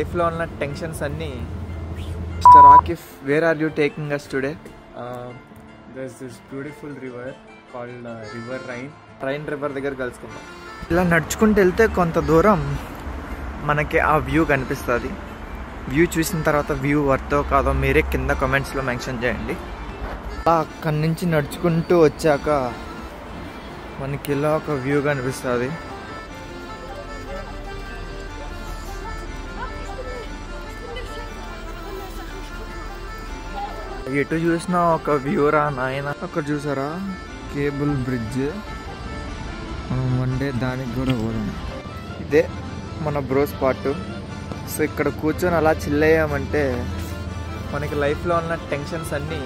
Life lo ఉన్న టెన్షన్స్ అన్ని mister Akif where are you taking us today? There's this beautiful river called River Rhine. Rhine river దగ్గర కలుసుకుందాం. ఇలా నడుచుకుంటూ వెళ్తే కొంత దూరం మనకి ఆ వ్యూ కనిపిస్తుంది. వ్యూ చూసిన తర్వాత వ్యూ వర్తో కాదో మీరే కింద కామెంట్స్లో మెన్షన్ చేయండి. అలా అక్కడి నుంచి నడుచుకుంటూ వచ్చాక మనకి ఇలా ఒక వ్యూ కనిపిస్తుంది. ఎటు చూసినా ఒక వ్యూ రా నాయన. అక్కడ చూసారా కేబుల్ బ్రిడ్జ్, మనం వన్డే దానికి కూడా పోదాం. ఇదే మన బ్రో స్పాట్. సో ఇక్కడ కూర్చొని అలా చిల్ అయ్యామంటే మనకి లైఫ్లో ఉన్న టెన్షన్స్ అన్నీ